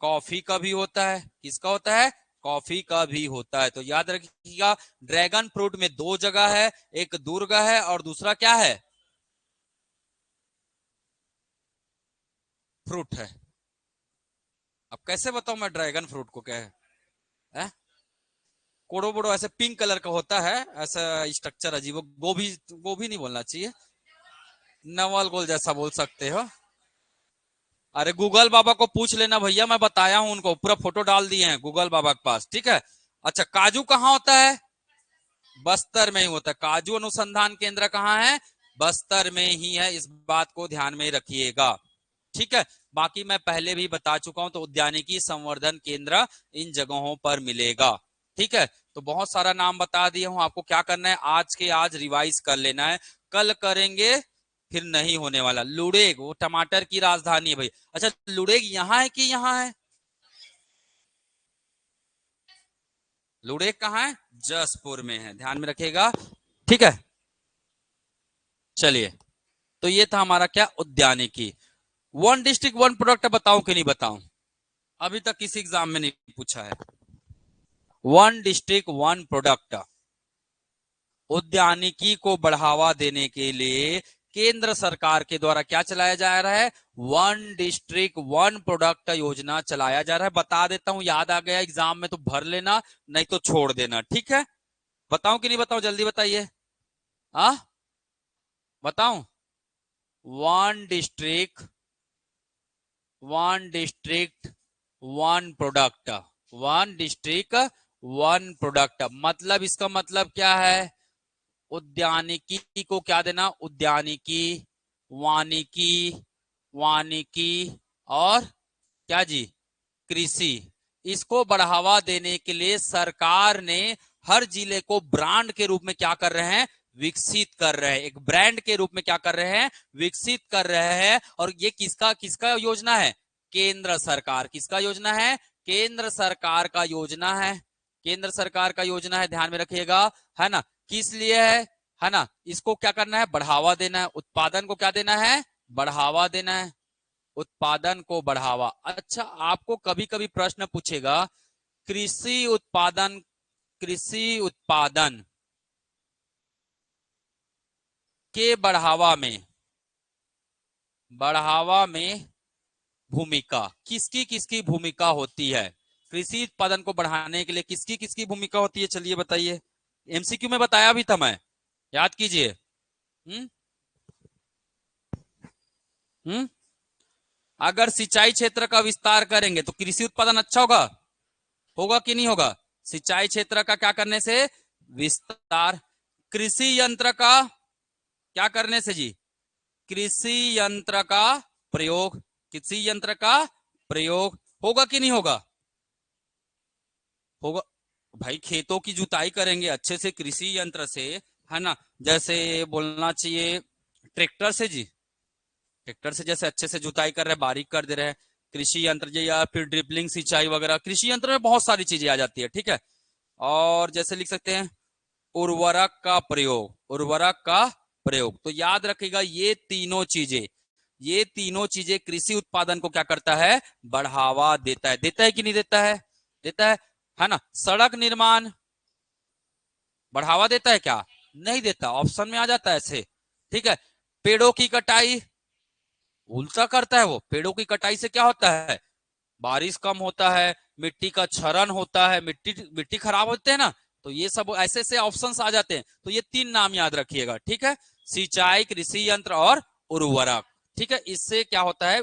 कॉफी का भी होता है। किसका होता है? कॉफी का भी होता है। तो याद रखिएगा, ड्रैगन फ्रूट में दो जगह है, एक दुर्ग है और दूसरा क्या है? फ्रूट है। अब कैसे बताऊं मैं ड्रैगन फ्रूट को क्या है? कोड़ो बोड़ो ऐसे पिंक कलर का होता है, ऐसा स्ट्रक्चर अजीब। गोभी, गोभी नहीं बोलना चाहिए, नवल गोल जैसा बोल सकते हो। अरे गूगल बाबा को पूछ लेना भैया, मैं बताया हूं उनको, पूरा फोटो डाल दिए हैं गूगल बाबा के पास, ठीक है। अच्छा, काजू कहाँ होता है? बस्तर में ही होता है। काजू अनुसंधान केंद्र कहाँ है? बस्तर में ही है। इस बात को ध्यान में रखिएगा, ठीक है। बाकी मैं पहले भी बता चुका हूं, तो उद्यानिकी संवर्धन केंद्र इन जगहों पर मिलेगा, ठीक है। तो बहुत सारा नाम बता दिया हूं, आपको क्या करना है, आज के आज रिवाइज कर लेना है, कल करेंगे फिर नहीं होने वाला। लुड़ेग, वो टमाटर की राजधानी है भाई। अच्छा, लुड़ेग यहाँ है कि यहाँ है? लुड़ेग कहाँ है? जसपुर में है, ध्यान में रखिएगा, ठीक है। चलिए, तो ये था हमारा क्या, उद्यानिकी। वन डिस्ट्रिक्ट वन प्रोडक्ट बताऊं कि नहीं बताऊं? अभी तक किसी एग्जाम में नहीं पूछा है। वन डिस्ट्रिक्ट वन प्रोडक्ट, उद्यानिकी को बढ़ावा देने के लिए केंद्र सरकार के द्वारा क्या चलाया जा रहा है? वन डिस्ट्रिक्ट वन प्रोडक्ट योजना चलाया जा रहा है। बता देता हूं, याद आ गया एग्जाम में तो भर लेना, नहीं तो छोड़ देना, ठीक है। बताऊं कि नहीं बताऊं, जल्दी बताइए। आ बताऊं? One district, one district one product, one district one product, मतलब इसका मतलब क्या है? उद्यानिकी को क्या देना? उद्यानिकी, वानिकी, वानिकी और क्या जी, कृषि। इसको बढ़ावा देने के लिए सरकार ने हर जिले को ब्रांड के रूप में क्या कर रहे हैं? विकसित कर रहे हैं, एक ब्रांड के रूप में क्या कर रहे हैं? विकसित कर रहे हैं। और ये किसका किसका योजना है? केंद्र सरकार। किसका योजना है? केंद्र सरकार का योजना है, केंद्र सरकार का योजना है, ध्यान में रखिएगा, है ना। किस लिए है ना, इसको क्या करना है? बढ़ावा देना है। उत्पादन को क्या देना है? बढ़ावा देना है, उत्पादन को बढ़ावा। अच्छा, आपको कभी कभी प्रश्न पूछेगा, कृषि उत्पादन, कृषि उत्पादन के बढ़ावा में भूमिका किसकी किसकी भूमिका होती है? कृषि उत्पादन को बढ़ाने के लिए किसकी किसकी भूमिका होती है, चलिए बताइए। एमसीक्यू में बताया भी था मैं, याद कीजिए। हम्म हम्म अगर सिंचाई क्षेत्र का विस्तार करेंगे तो कृषि उत्पादन अच्छा होगा, होगा कि नहीं होगा? सिंचाई क्षेत्र का क्या करने से? विस्तार। कृषि यंत्र का क्या करने से जी? कृषि यंत्र का प्रयोग, कृषि यंत्र का प्रयोग होगा कि नहीं होगा? होगा भाई, खेतों की जुताई करेंगे अच्छे से कृषि यंत्र से, है ना। जैसे बोलना चाहिए ट्रैक्टर से जी, ट्रैक्टर से जैसे अच्छे से जुताई कर रहे हैं, बारीक कर दे रहे हैं, कृषि यंत्र जी, या फिर ड्रिपलिंग सिंचाई वगैरह, कृषि यंत्र में बहुत सारी चीजें आ जाती है, ठीक है। और जैसे लिख सकते हैं उर्वरक का प्रयोग, उर्वरक का प्रयोग। तो याद रखिएगा, ये तीनों चीजें, ये तीनों चीजें कृषि उत्पादन को क्या करता है? बढ़ावा देता है। देता है कि नहीं देता है? देता है ना। सड़क निर्माण बढ़ावा देता है क्या? नहीं देता, ऑप्शन में आ जाता है ऐसे, ठीक है। पेड़ों की कटाई उल्टा करता है वो। पेड़ों की कटाई से क्या होता है? बारिश कम होता है, मिट्टी का क्षरण होता है, मिट्टी मिट्टी खराब होते हैं ना। तो ये सब ऐसे ऐसे ऑप्शंस आ जाते हैं। तो ये तीन नाम याद रखिएगा, ठीक है। सिंचाई, कृषि यंत्र और उर्वरक, ठीक है। इससे क्या होता है?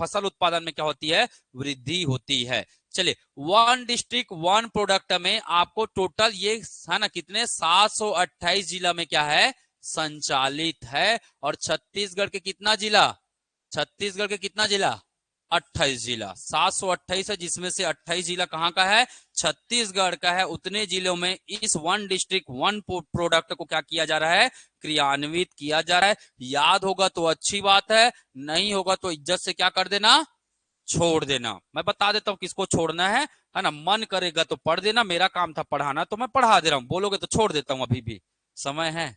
फसल उत्पादन में क्या होती है? वृद्धि होती है। चलिए, वन डिस्ट्रिक्ट वन प्रोडक्ट में आपको टोटल ये है ना कितने, 728 जिला में क्या है? संचालित है। और छत्तीसगढ़ के कितना जिला? छत्तीसगढ़ के कितना जिला? 28 जिला। 728 है, जिसमें से 28 जिला कहाँ का है? छत्तीसगढ़ का है। उतने जिलों में इस वन डिस्ट्रिक्ट वन प्रोडक्ट को क्या किया जा रहा है? क्रियान्वित किया जा रहा है। याद होगा तो अच्छी बात है, नहीं होगा तो इज्जत से क्या कर देना? छोड़ देना। मैं बता देता हूँ किसको छोड़ना है ना। मन करेगा तो पढ़ देना, मेरा काम था पढ़ाना तो मैं पढ़ा दे रहा हूँ, बोलोगे तो छोड़ देता हूँ, अभी भी समय है।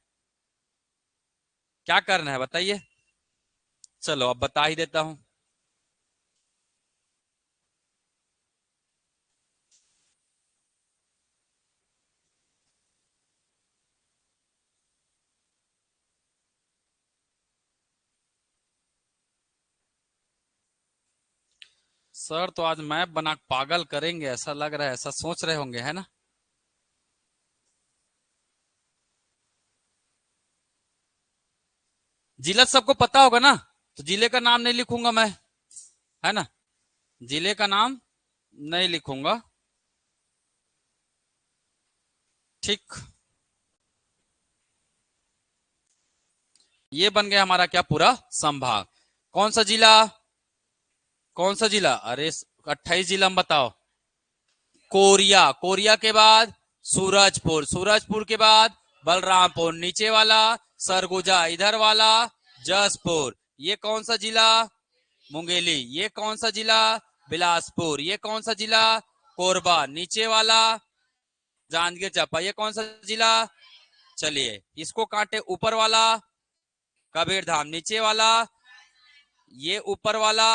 क्या करना है बताइए। चलो अब बता ही देता हूँ। सर तो आज मैप बना के पागल करेंगे ऐसा लग रहा है, ऐसा सोच रहे होंगे, है ना। जिला सबको पता होगा ना, तो जिले का नाम नहीं लिखूंगा मैं, है ना। जिले का नाम नहीं लिखूंगा। ठीक, ये बन गया हमारा क्या, पूरा संभाग। कौन सा जिला, कौन सा जिला, अरे 28 जिला में बताओ। कोरिया, कोरिया के बाद सूरजपुर, सूरजपुर के बाद बलरामपुर नीचे वाला, सरगुजा इधर वाला, जसपुर, ये कौन सा जिला, मुंगेली, ये कौन सा जिला, बिलासपुर, ये कौन सा जिला, कोरबा नीचे वाला, जांजगीर चांपा, ये कौन सा जिला। चलिए इसको काटे, ऊपर वाला कबीरधाम नीचे वाला, ये ऊपर वाला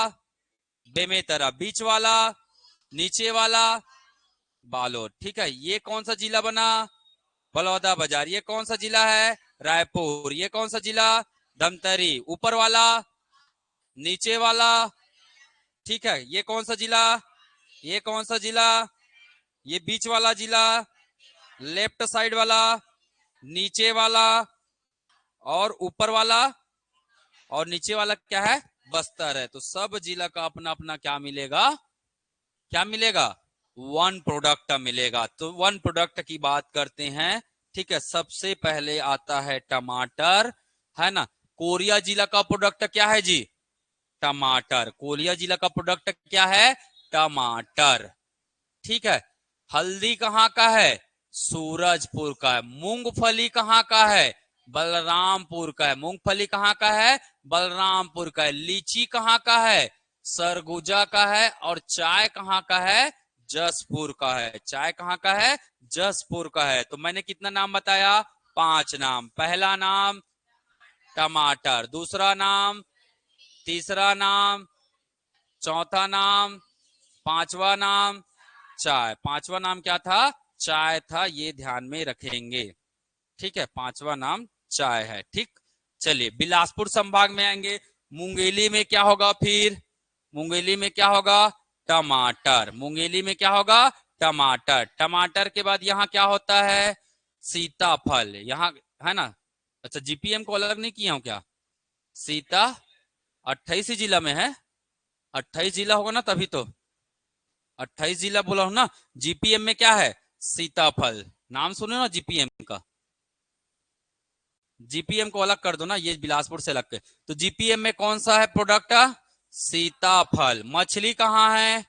बेमेतरा बीच वाला, नीचे वाला बालोद। ठीक है, ये कौन सा जिला बना, बलौदा बाजार, ये कौन सा जिला है, रायपुर, ये कौन सा जिला, धमतरी, ऊपर वाला नीचे वाला। ठीक है, ये कौन सा जिला, ये कौन सा जिला, ये बीच वाला जिला, लेफ्ट साइड वाला, नीचे वाला और ऊपर वाला, और नीचे वाला क्या है, बस्तर है। तो सब जिला का अपना अपना क्या मिलेगा, क्या मिलेगा, वन प्रोडक्ट मिलेगा। तो वन प्रोडक्ट की बात करते हैं। ठीक है, सबसे पहले आता है टमाटर, है ना। कोरिया जिला का प्रोडक्ट क्या है जी, टमाटर। कोरिया जिला का प्रोडक्ट क्या है, टमाटर। ठीक है, हल्दी कहाँ का है, सूरजपुर का है। मूंगफली कहाँ का है, बलरामपुर का है। मूंगफली कहाँ का है, बलरामपुर का है। लीची कहाँ का है, सरगुजा का है। और चाय कहाँ का है, जसपुर का है। चाय कहाँ का है, जसपुर का है। तो मैंने कितना नाम बताया, 5 नाम। पहला नाम टमाटर, दूसरा नाम, तीसरा नाम, चौथा नाम, पांचवा नाम चाय। पांचवा नाम क्या था, चाय था, ये ध्यान में रखेंगे। ठीक है, पांचवा नाम चाय है। ठीक, चलिए बिलासपुर संभाग में आएंगे। मुंगेली में क्या होगा फिर, मुंगेली में क्या होगा, टमाटर। मुंगेली में क्या होगा, टमाटर। टमाटर के बाद यहाँ क्या होता है, सीताफल, यहाँ है ना। अच्छा जीपीएम को अलग नहीं किया हूं क्या, सीता 28 जिला में है, 28 जिला होगा ना तभी तो, 28 जिला बोला हूं ना। जीपीएम में क्या है, सीताफल। नाम सुने ना जीपीएम का, जीपीएम को अलग कर दो ना, ये बिलासपुर से अलग के। तो जीपीएम में कौन सा है प्रोडक्ट, सीताफल। मछली कहाँ है,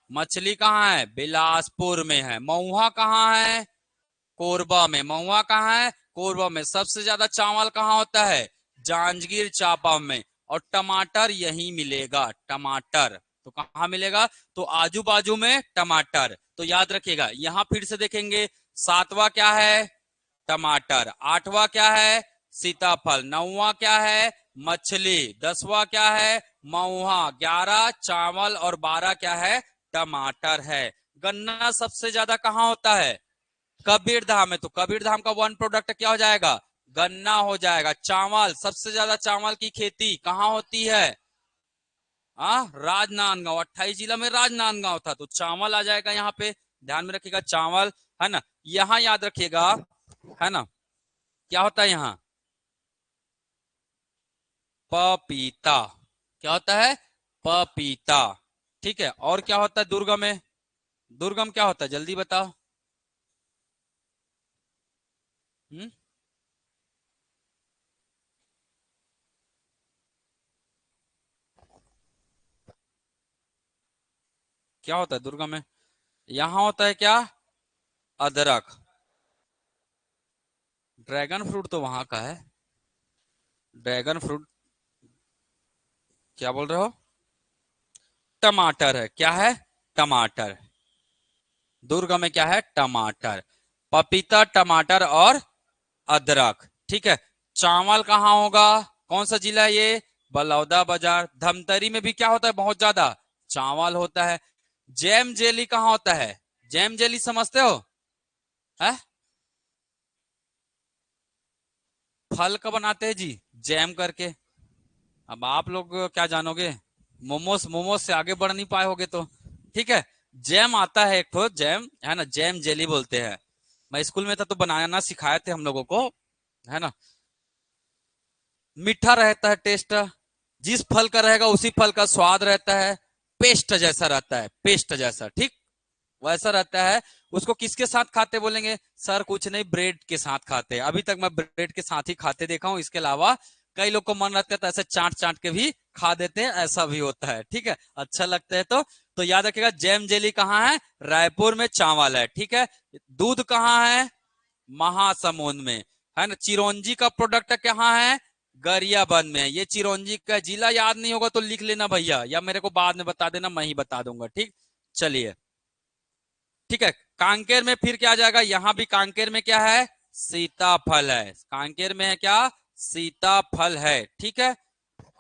मछली कहाँ है, बिलासपुर में है। महुआ कहाँ है, कोरबा में। महुआ कहाँ है, कोरबा में। सबसे ज्यादा चावल कहाँ होता है, जांजगीर चांपा में। और टमाटर यही मिलेगा, टमाटर तो कहाँ मिलेगा, तो आजू बाजू में टमाटर। तो याद रखिएगा, यहां फिर से देखेंगे, सातवां क्या है, टमाटर। आठवां क्या है, सीताफल। नौवां क्या है, मछली। 10वां क्या है, महुआ। 11 चावल और 12 क्या है, टमाटर है। गन्ना सबसे ज्यादा कहाँ होता है, कबीरधाम है। तो कबीरधाम का वन प्रोडक्ट क्या हो जाएगा, गन्ना हो जाएगा। चावल, सबसे ज्यादा चावल की खेती कहाँ होती है, राजनांदगांव। 28 जिला में राजनांदगांव था, तो चावल आ जाएगा यहाँ पे। ध्यान में रखिएगा चावल, है ना। यहाँ याद रखिएगा, है ना, क्या होता है यहाँ, पपीता। क्या होता है, पपीता। ठीक है, और क्या होता है दुर्गम में, दुर्गम क्या होता है जल्दी बताओ। हम्म, क्या होता है दुर्गम में, यहाँ होता है क्या, अदरक। ड्रैगन फ्रूट तो वहां का है, ड्रैगन फ्रूट, क्या बोल रहे हो। टमाटर है। क्या है? टमाटर। दुर्ग में क्या है? टमाटर। पपीता, टमाटर और अदरक। ठीक है। चावल कहाँ होगा? कौन सा जिला है ये? बलौदा बाजार। धमतरी में भी क्या होता है? बहुत ज्यादा चावल होता है। जैम जेली कहाँ होता है? जैम जेली समझते हो? है? फल का बनाते हैं जी, जैम करके। अब आप लोग क्या जानोगे? मोमोस, मोमोस से आगे बढ़ नहीं पाए होगे तो। ठीक है। जैम आता है एक तो, जैम है ना, जैम जेली बोलते हैं। मैं स्कूल में था तो बनाना सिखाए थे हम लोगों को, है ना। मीठा रहता है टेस्ट, जिस फल का रहेगा उसी फल का स्वाद रहता है। पेस्ट जैसा रहता है, पेस्ट जैसा, ठीक वैसा रहता है। उसको किसके साथ खाते बोलेंगे? सर कुछ नहीं, ब्रेड के साथ खाते हैं। अभी तक मैं ब्रेड के साथ ही खाते देखा हूं, इसके अलावा कई लोग को मन रहता है तो ऐसे चाट चाट के भी खा देते हैं, ऐसा भी होता है। ठीक है, अच्छा लगता है तो याद रखिएगा, जैम जेली कहाँ है? रायपुर में चावल है। ठीक है। दूध कहाँ है? महासमुंद में, है ना। चिरौंजी का प्रोडक्ट कहाँ है? गरियाबंद में। ये चिरौंजी का जिला याद नहीं होगा तो लिख लेना भैया, या मेरे को बाद में बता देना, मैं ही बता दूंगा। ठीक, चलिए। ठीक है। कांकेर में फिर क्या आ जाएगा? यहां भी कांकेर में क्या है? सीताफल है। कांकेर में है क्या? सीताफल है। ठीक है।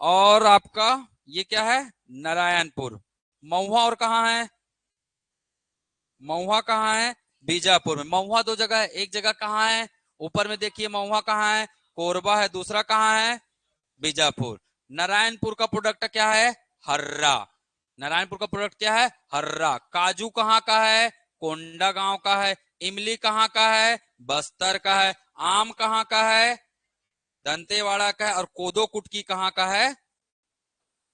और आपका ये क्या है? नारायणपुर। महुआ और कहाँ है? महुआ कहाँ है? बीजापुर में। महुआ दो जगह है, एक जगह कहाँ है? ऊपर में देखिए, महुआ कहाँ है? कोरबा है। दूसरा कहाँ है? बीजापुर। नारायणपुर का प्रोडक्ट क्या है? हर्रा। नारायणपुर का प्रोडक्ट क्या है? हर्रा। काजू कहाँ का है? कोंडा गांव का है। इमली कहाँ का है? बस्तर का है। आम कहाँ का है? दंतेवाड़ा का है। और कोदो कुटकी कहाँ का है?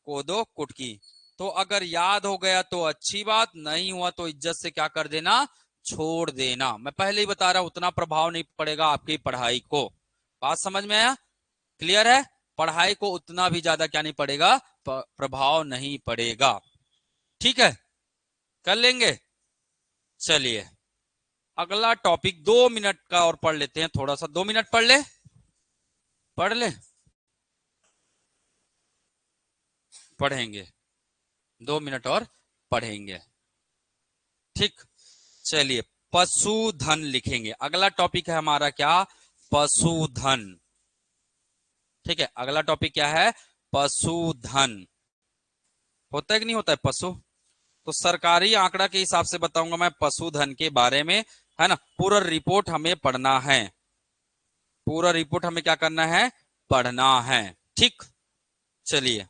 कोदो कुटकी। तो अगर याद हो गया तो अच्छी बात, नहीं हुआ तो इज्जत से क्या कर देना? छोड़ देना। मैं पहले ही बता रहा हूं, उतना प्रभाव नहीं पड़ेगा आपकी पढ़ाई को। बात समझ में आया? क्लियर है? पढ़ाई को उतना भी ज्यादा क्या नहीं पड़ेगा? प्रभाव नहीं पड़ेगा। ठीक है, कर लेंगे। चलिए, अगला टॉपिक 2 मिनट का और पढ़ लेते हैं, थोड़ा सा 2 मिनट पढ़ ले, पढ़ ले, पढ़ेंगे 2 मिनट और पढ़ेंगे। ठीक, चलिए। पशुधन लिखेंगे। अगला टॉपिक है हमारा क्या? पशुधन। ठीक है, अगला टॉपिक क्या है? पशुधन। होता है कि नहीं होता है पशु? तो सरकारी आंकड़ा के हिसाब से बताऊंगा मैं पशुधन के बारे में, है ना। पूरा रिपोर्ट हमें पढ़ना है, पूरा रिपोर्ट हमें क्या करना है? पढ़ना है। ठीक, चलिए।